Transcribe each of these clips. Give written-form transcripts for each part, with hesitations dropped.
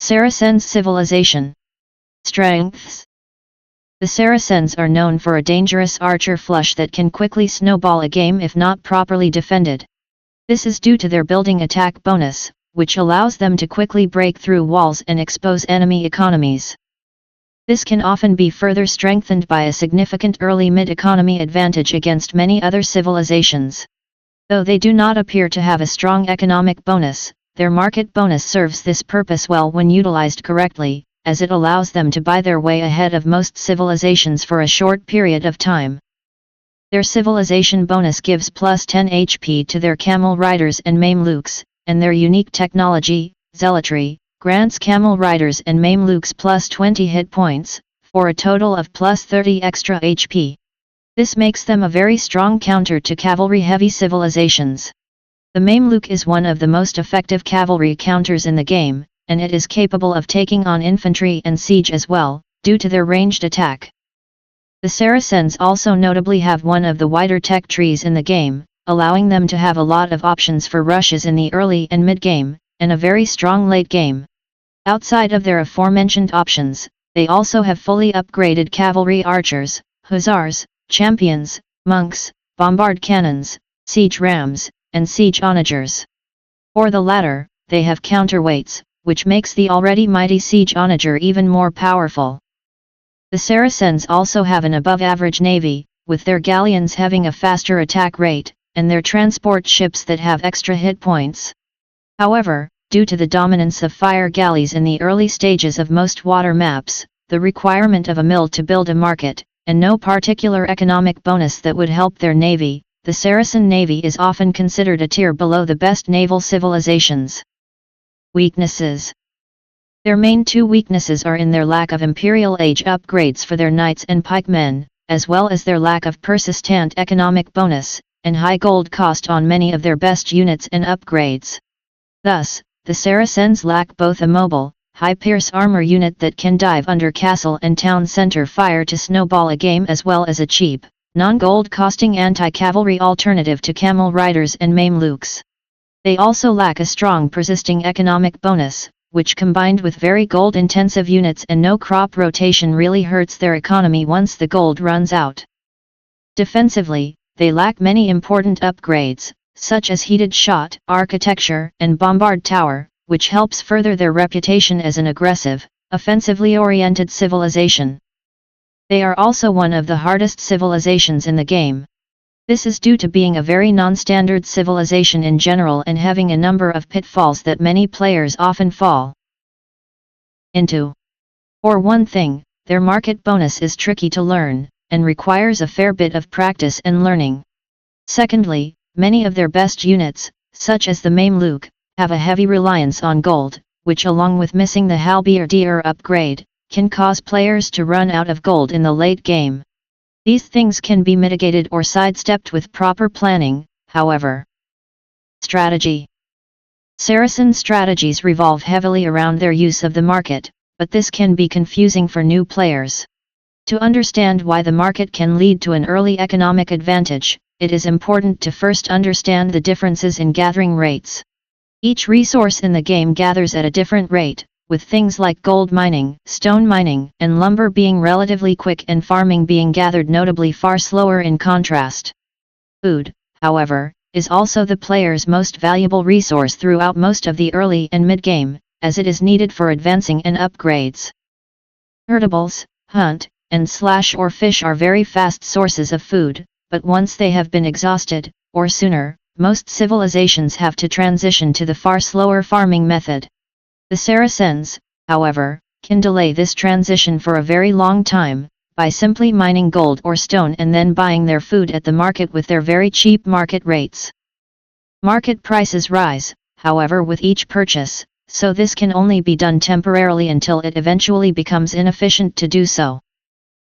Saracens civilization. Strengths. The Saracens are known for a dangerous archer flush that can quickly snowball a game if not properly defended. This is due to their building attack bonus, which allows them to quickly break through walls and expose enemy economies. This can often be further strengthened by a significant early mid-economy advantage against many other civilizations. Though they do not appear to have a strong economic bonus, their market bonus serves this purpose well when utilized correctly, as it allows them to buy their way ahead of most civilizations for a short period of time. Their civilization bonus gives plus 10 HP to their camel riders and Mamelukes, and their unique technology, zealotry, grants camel riders and Mamelukes plus 20 hit points, for a total of plus 30 extra HP. This makes them a very strong counter to cavalry-heavy civilizations. The Mameluke is one of the most effective cavalry counters in the game, and it is capable of taking on infantry and siege as well, due to their ranged attack. The Saracens also notably have one of the wider tech trees in the game, allowing them to have a lot of options for rushes in the early and mid-game, and a very strong late game. Outside of their aforementioned options, they also have fully upgraded cavalry archers, hussars, champions, monks, bombard cannons, siege rams, and siege onagers. For the latter, they have counterweights, which makes the already mighty siege onager even more powerful. The Saracens also have an above-average navy, with their galleons having a faster attack rate, and their transport ships that have extra hit points. However, due to the dominance of fire galleys in the early stages of most water maps, the requirement of a mill to build a market, and no particular economic bonus that would help their navy, the Saracen navy is often considered a tier below the best naval civilizations. Weaknesses. Their main two weaknesses are in their lack of Imperial Age upgrades for their knights and pikemen, as well as their lack of persistent economic bonus, and high gold cost on many of their best units and upgrades. Thus, the Saracens lack both a mobile, high-pierce armor unit that can dive under castle and town center fire to snowball a game, as well as a cheap, non-gold costing anti-cavalry alternative to camel riders and Mamelukes. They also lack a strong persisting economic bonus, which combined with very gold-intensive units and no crop rotation really hurts their economy once the gold runs out. Defensively, they lack many important upgrades, such as heated shot, architecture, and bombard tower, which helps further their reputation as an aggressive, offensively oriented civilization. They are also one of the hardest civilizations in the game. This is due to being a very non-standard civilization in general and having a number of pitfalls that many players often fall into. For one thing, their market bonus is tricky to learn, and requires a fair bit of practice and learning. Secondly, many of their best units, such as the Mameluke, have a heavy reliance on gold, which along with missing the halberdier upgrade, can cause players to run out of gold in the late game. These things can be mitigated or sidestepped with proper planning, however. Strategy. Saracen strategies revolve heavily around their use of the market, but this can be confusing for new players. To understand why the market can lead to an early economic advantage, it is important to first understand the differences in gathering rates. Each resource in the game gathers at a different rate, with things like gold mining, stone mining, and lumber being relatively quick and farming being gathered notably far slower in contrast. Food, however, is also the player's most valuable resource throughout most of the early and mid-game, as it is needed for advancing and upgrades. Herdables, hunt, and slash or fish are very fast sources of food, but once they have been exhausted, or sooner, most civilizations have to transition to the far slower farming method. The Saracens, however, can delay this transition for a very long time, by simply mining gold or stone and then buying their food at the market with their very cheap market rates. Market prices rise, however, with each purchase, so this can only be done temporarily until it eventually becomes inefficient to do so.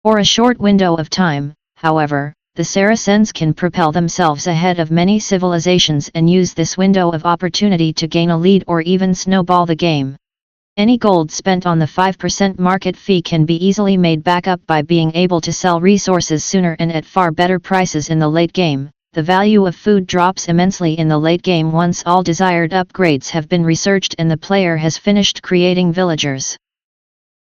For a short window of time, however, the Saracens can propel themselves ahead of many civilizations and use this window of opportunity to gain a lead or even snowball the game. Any gold spent on the 5% market fee can be easily made back up by being able to sell resources sooner and at far better prices in the late game, the value of food drops immensely in the late game once all desired upgrades have been researched and the player has finished creating villagers.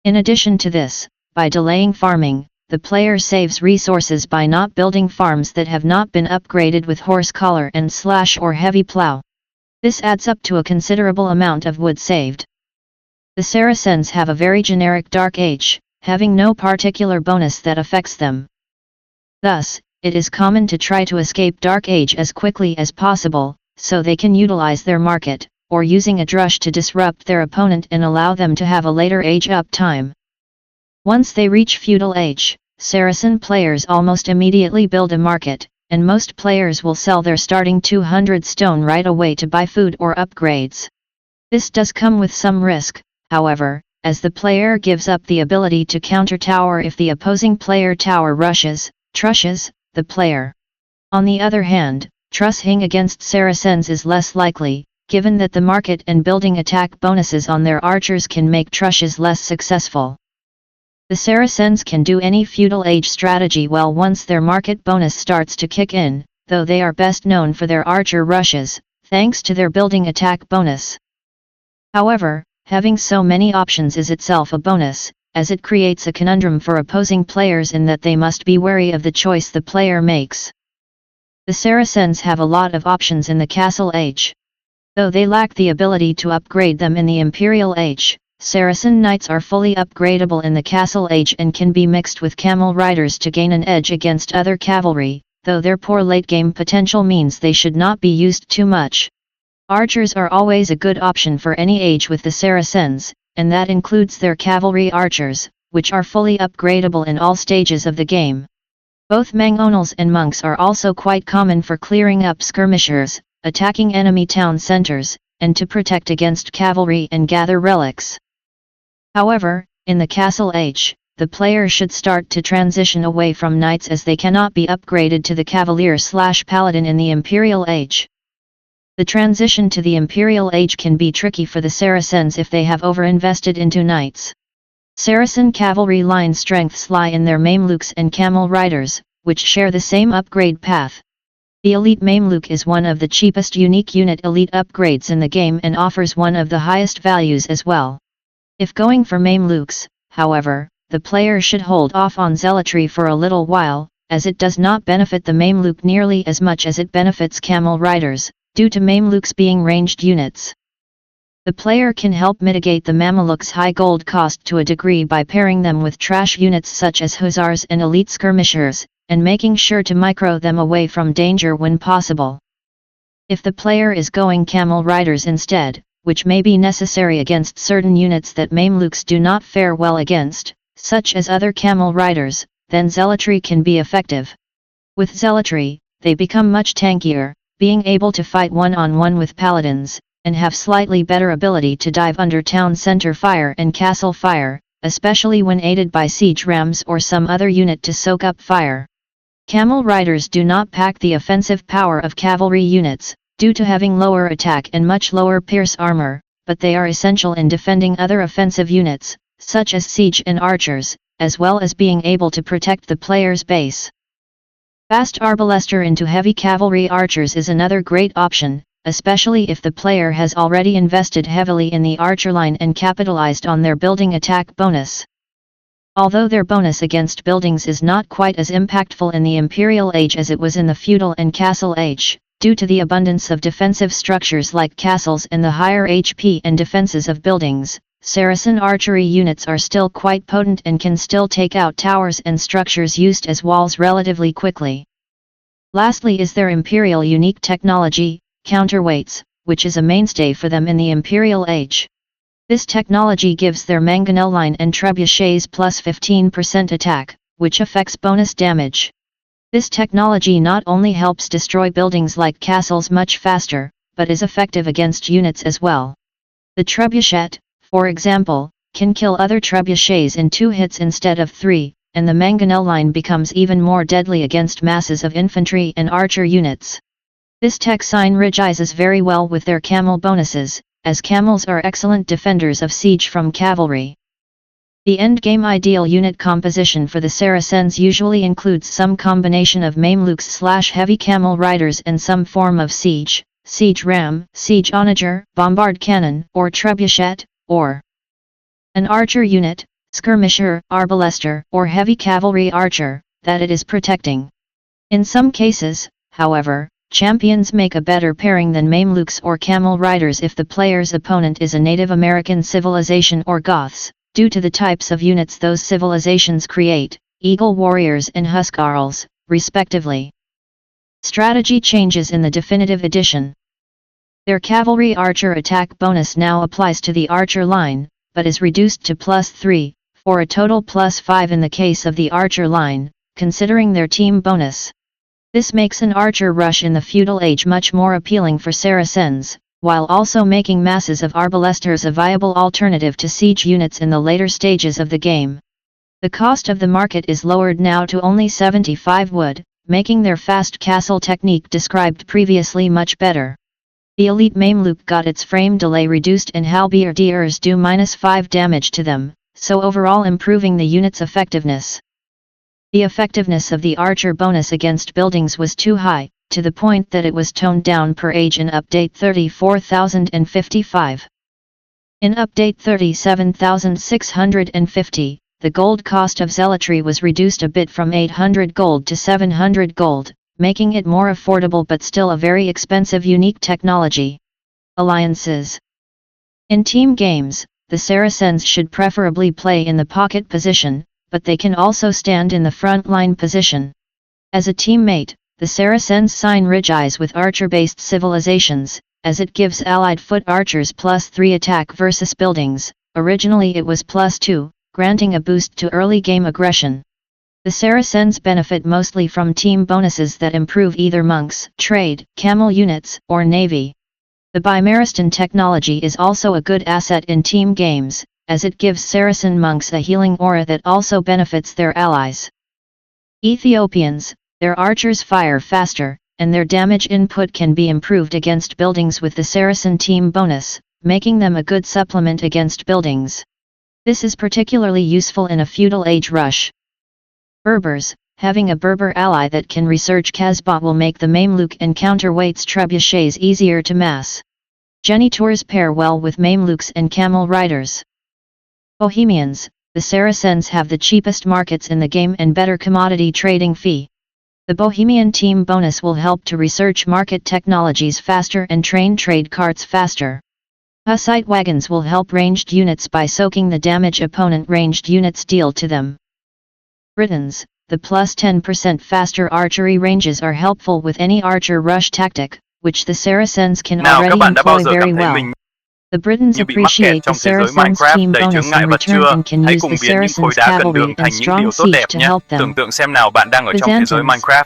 In addition to this, by delaying farming, the player saves resources by not building farms that have not been upgraded with horse collar and slash or heavy plow. This adds up to a considerable amount of wood saved. The Saracens have a very generic Dark Age, having no particular bonus that affects them. Thus, it is common to try to escape Dark Age as quickly as possible, so they can utilize their market, or using a drush to disrupt their opponent and allow them to have a later age up time. Once they reach Feudal Age, Saracen players almost immediately build a market, and most players will sell their starting 200 stone right away to buy food or upgrades. This does come with some risk, however, as the player gives up the ability to counter tower if the opposing player tower trushes the player. On the other hand, trussing against Saracens is less likely, given that the market and building attack bonuses on their archers can make trushes less successful. The Saracens can do any feudal age strategy well once their market bonus starts to kick in, though they are best known for their archer rushes, thanks to their building attack bonus. However, having so many options is itself a bonus, as it creates a conundrum for opposing players in that they must be wary of the choice the player makes. The Saracens have a lot of options in the Castle Age. Though they lack the ability to upgrade them in the Imperial Age, Saracen knights are fully upgradable in the Castle Age and can be mixed with camel riders to gain an edge against other cavalry, though their poor late-game potential means they should not be used too much. Archers are always a good option for any age with the Saracens, and that includes their cavalry archers, which are fully upgradable in all stages of the game. Both Mangonels and monks are also quite common for clearing up skirmishers, attacking enemy town centers, and to protect against cavalry and gather relics. However, in the Castle Age, the player should start to transition away from knights as they cannot be upgraded to the cavalier/paladin in the Imperial Age. The transition to the Imperial Age can be tricky for the Saracens if they have overinvested into knights. Saracen cavalry line strengths lie in their Mamelukes and Camel riders, which share the same upgrade path. The elite Mameluke is one of the cheapest unique unit elite upgrades in the game and offers one of the highest values as well. If going for Mamelukes, however, the player should hold off on zealotry for a little while, as it does not benefit the Mameluke nearly as much as it benefits camel riders, due to Mamelukes being ranged units. The player can help mitigate the Mameluke's high gold cost to a degree by pairing them with trash units such as hussars and elite skirmishers, and making sure to micro them away from danger when possible. If the player is going camel riders instead, which may be necessary against certain units that Mamelukes do not fare well against, such as other camel riders, then zealotry can be effective. With zealotry, they become much tankier, being able to fight one-on-one with paladins, and have slightly better ability to dive under town center fire and castle fire, especially when aided by siege rams or some other unit to soak up fire. Camel riders do not pack the offensive power of cavalry units, due to having lower attack and much lower pierce armor, but they are essential in defending other offensive units, such as siege and archers, as well as being able to protect the player's base. Fast arbalester into heavy cavalry archers is another great option, especially if the player has already invested heavily in the archer line and capitalized on their building attack bonus. Although their bonus against buildings is not quite as impactful in the Imperial Age as it was in the Feudal and Castle Age, due to the abundance of defensive structures like castles and the higher HP and defenses of buildings, Saracen archery units are still quite potent and can still take out towers and structures used as walls relatively quickly. Lastly is their Imperial unique technology, Counterweights, which is a mainstay for them in the Imperial Age. This technology gives their Mangonel-line and Trebuchets plus 15% attack, which affects bonus damage. This technology not only helps destroy buildings like castles much faster, but is effective against units as well. The Trebuchet, for example, can kill other trebuchets in 2 hits instead of 3, and the Mangonel-line becomes even more deadly against masses of infantry and archer units. This tech synergizes very well with their camel bonuses, as camels are excellent defenders of siege from cavalry. The endgame ideal unit composition for the Saracens usually includes some combination of Mamelukes/heavy camel riders and some form of siege ram, siege onager, bombard cannon, or trebuchet, or an archer unit, skirmisher, arbalester, or heavy cavalry archer, that it is protecting. In some cases, however, champions make a better pairing than Mamelukes or camel riders if the player's opponent is a Native American civilization or Goths, due to the types of units those civilizations create, Eagle Warriors and Huscarls, respectively. Strategy changes in the definitive edition. Their cavalry archer attack bonus now applies to the archer line, but is reduced to +3, for a total +5 in the case of the archer line, considering their team bonus. This makes an archer rush in the feudal age much more appealing for Saracens, while also making masses of arbalesters a viable alternative to siege units in the later stages of the game. The cost of the market is lowered now to only 75 wood, making their fast castle technique described previously much better. The elite Mameluke got its frame delay reduced and halberdiers do -5 damage to them, so overall improving the unit's effectiveness. The effectiveness of the archer bonus against buildings was too high, to the point that it was toned down per age in Update 34055. In Update 37650, the gold cost of zealotry was reduced a bit from 800 gold to 700 gold, making it more affordable but still a very expensive unique technology. Alliances. In team games, the Saracens should preferably play in the pocket position, but they can also stand in the front line position. As a teammate, the Saracens sign ridges with archer-based civilizations, as it gives allied foot archers +3 attack versus buildings. Originally it was +2, granting a boost to early game aggression. The Saracens benefit mostly from team bonuses that improve either monks, trade, camel units, or navy. The Bimaristan technology is also a good asset in team games, as it gives Saracen monks a healing aura that also benefits their allies. Ethiopians. Their archers fire faster, and their damage input can be improved against buildings with the Saracen team bonus, making them a good supplement against buildings. This is particularly useful in a feudal age rush. Berbers. Having a Berber ally that can research Kasbah will make the Mameluke and Counterweights trebuchets easier to mass. Genitours pair well with Mamelukes and camel riders. Bohemians. The Saracens have the cheapest markets in the game and better commodity trading fee. The Bohemian team bonus will help to research market technologies faster and train trade carts faster. Hussite wagons will help ranged units by soaking the damage opponent ranged units deal to them. Britons, the +10% faster archery ranges are helpful with any archer rush tactic, which the Saracens can already employ very well. The Britons appreciate the Saracens team bonus in return and can use the Saracens cavalry and strong siege to help them. Byzantines,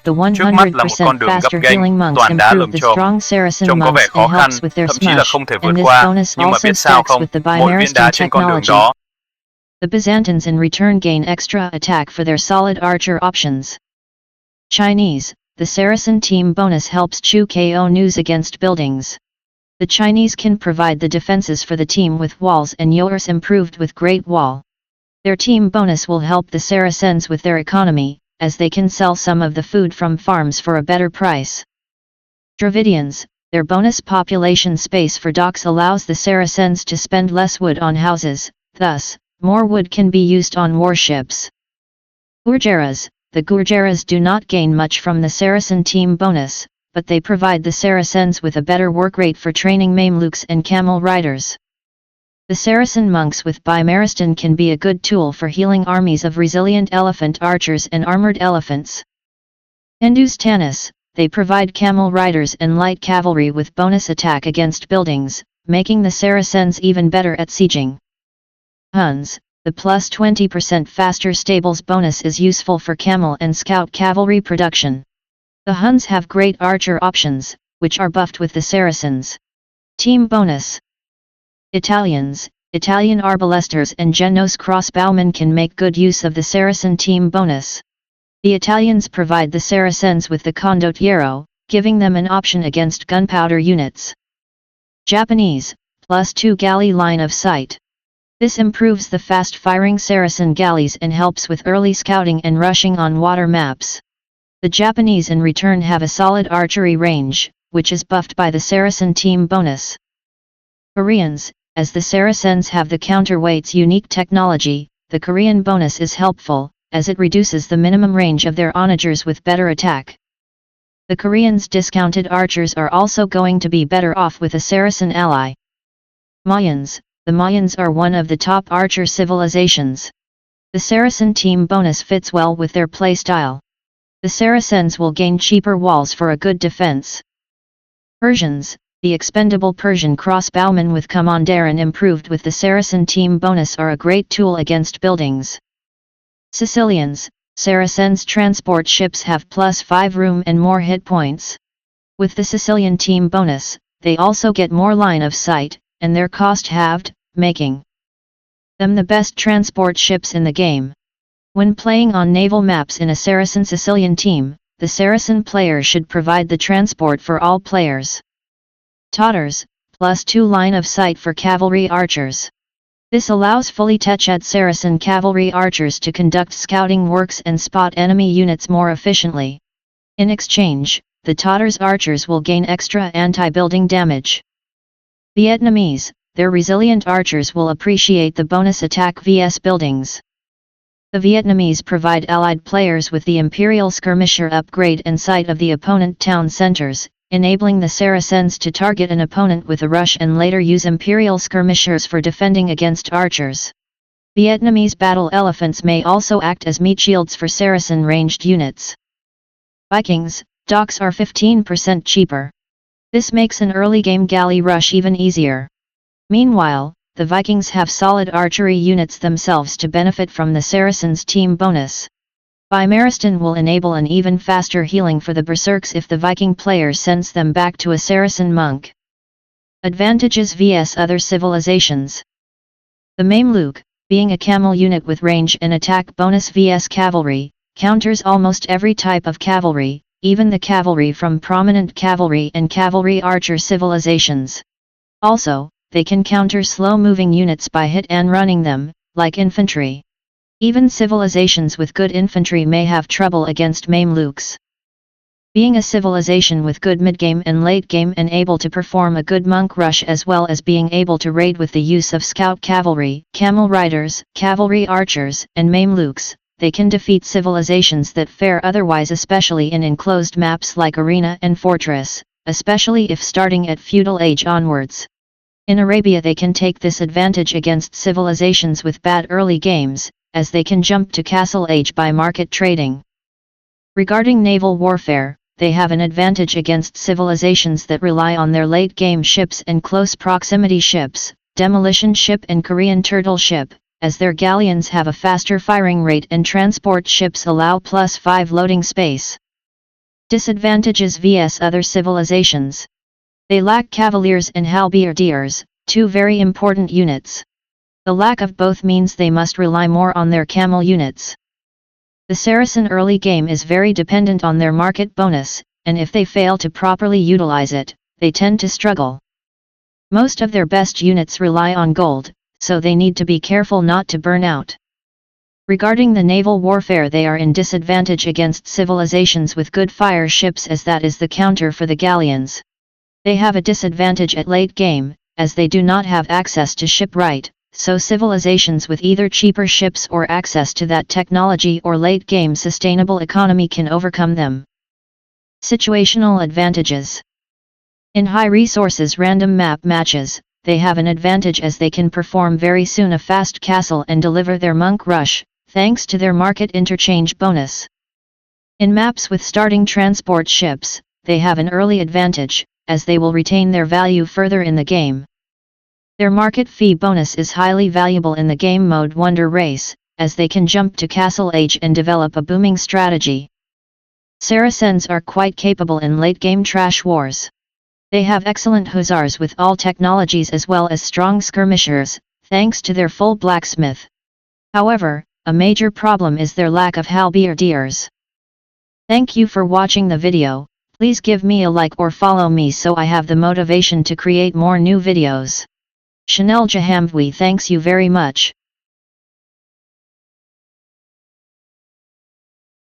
the 100% faster healing monks improve the strong Saracen monks and helps with their smush, and this bonus also stacks with the Bimaristan technology. The Byzantines in return gain extra attack for their solid archer options. Chinese, the Saracen team bonus helps chew KO news against buildings. The Chinese can provide the defenses for the team with walls and yours improved with Great Wall. Their team bonus will help the Saracens with their economy, as they can sell some of the food from farms for a better price. Dravidians, their bonus population space for docks allows the Saracens to spend less wood on houses, thus, more wood can be used on warships. Gurjaras, the Gurjaras do not gain much from the Saracen team bonus, but they provide the Saracens with a better work rate for training Mamelukes and camel riders. The Saracen monks with Bimaristan can be a good tool for healing armies of resilient elephant archers and armored elephants. Hindus Tanis, they provide camel riders and light cavalry with bonus attack against buildings, making the Saracens even better at sieging. Huns, the +20% faster stables bonus is useful for camel and scout cavalry production. The Huns have great archer options, which are buffed with the Saracens. Team bonus. Italians, Italian arbalesters and Genos crossbowmen can make good use of the Saracen team bonus. The Italians provide the Saracens with the condottiero, giving them an option against gunpowder units. Japanese, +2 galley line of sight. This improves the fast-firing Saracen galleys and helps with early scouting and rushing on water maps. The Japanese in return have a solid archery range, which is buffed by the Saracen team bonus. Koreans, as the Saracens have the Counterweights unique technology, the Korean bonus is helpful, as it reduces the minimum range of their onagers with better attack. The Koreans' discounted archers are also going to be better off with a Saracen ally. Mayans. The Mayans are one of the top archer civilizations. The Saracen team bonus fits well with their playstyle. The Saracens will gain cheaper walls for a good defense. Persians. The expendable Persian crossbowmen with Commanderin improved with the Saracen team bonus are a great tool against buildings. Sicilians. Saracens transport ships have +5 room and more hit points. With the Sicilian team bonus, they also get more line of sight, and their cost halved, making them the best transport ships in the game. When playing on naval maps in a Saracen Sicilian team, the Saracen player should provide the transport for all players. Tauters, +2 line of sight for cavalry archers. This allows fully teched Saracen cavalry archers to conduct scouting works and spot enemy units more efficiently. In exchange, the Tauters archers will gain extra anti-building damage. Vietnamese, their resilient archers will appreciate the bonus attack vs buildings. The Vietnamese provide allied players with the Imperial Skirmisher upgrade and sight of the opponent town centers, enabling the Saracens to target an opponent with a rush and later use Imperial Skirmishers for defending against archers. Vietnamese battle elephants may also act as meat shields for Saracen ranged units. Vikings, docks are 15% cheaper. This makes an early game galley rush even easier. Meanwhile, the Vikings have solid archery units themselves to benefit from the Saracens team bonus. Bimaristan will enable an even faster healing for the berserks if the Viking player sends them back to a Saracen monk. Advantages vs other civilizations. The Mameluke, being a camel unit with range and attack bonus vs cavalry, counters almost every type of cavalry, even the cavalry from prominent cavalry and cavalry archer civilizations. Also, they can counter slow-moving units by hit and running them, like infantry. Even civilizations with good infantry may have trouble against Mamelukes. Being a civilization with good mid-game and late-game and able to perform a good monk rush as well as being able to raid with the use of scout cavalry, camel riders, cavalry archers, and Mamelukes, they can defeat civilizations that fare otherwise, especially in enclosed maps like Arena and Fortress, especially if starting at feudal age onwards. In Arabia they can take this advantage against civilizations with bad early games, as they can jump to castle age by market trading. Regarding naval warfare, they have an advantage against civilizations that rely on their late-game ships and close proximity ships, demolition ship and Korean turtle ship, as their galleons have a faster firing rate and transport ships allow +5 loading space. Disadvantages vs other civilizations. They lack cavaliers and halberdiers, two very important units. The lack of both means they must rely more on their camel units. The Saracen early game is very dependent on their market bonus, and if they fail to properly utilize it, they tend to struggle. Most of their best units rely on gold, so they need to be careful not to burn out. Regarding the naval warfare, they are in disadvantage against civilizations with good fire ships, as that is the counter for the galleons. They have a disadvantage at late game, as they do not have access to shipwright, so civilizations with either cheaper ships or access to that technology or late game sustainable economy can overcome them. Situational advantages. In high resources random map matches, they have an advantage as they can perform very soon a fast castle and deliver their monk rush, thanks to their market interchange bonus. In maps with starting transport ships, they have an early advantage, as they will retain their value further in the game. Their market fee bonus is highly valuable in the game mode Wonder Race, as they can jump to castle age and develop a booming strategy. Saracens are quite capable in late game trash wars. They have excellent hussars with all technologies as well as strong skirmishers, thanks to their full blacksmith. However, a major problem is their lack of halberdiers. Thank you for watching the video. Please give me a like or follow me so I have the motivation to create more new videos. Chanel Jahamvi thanks you very much.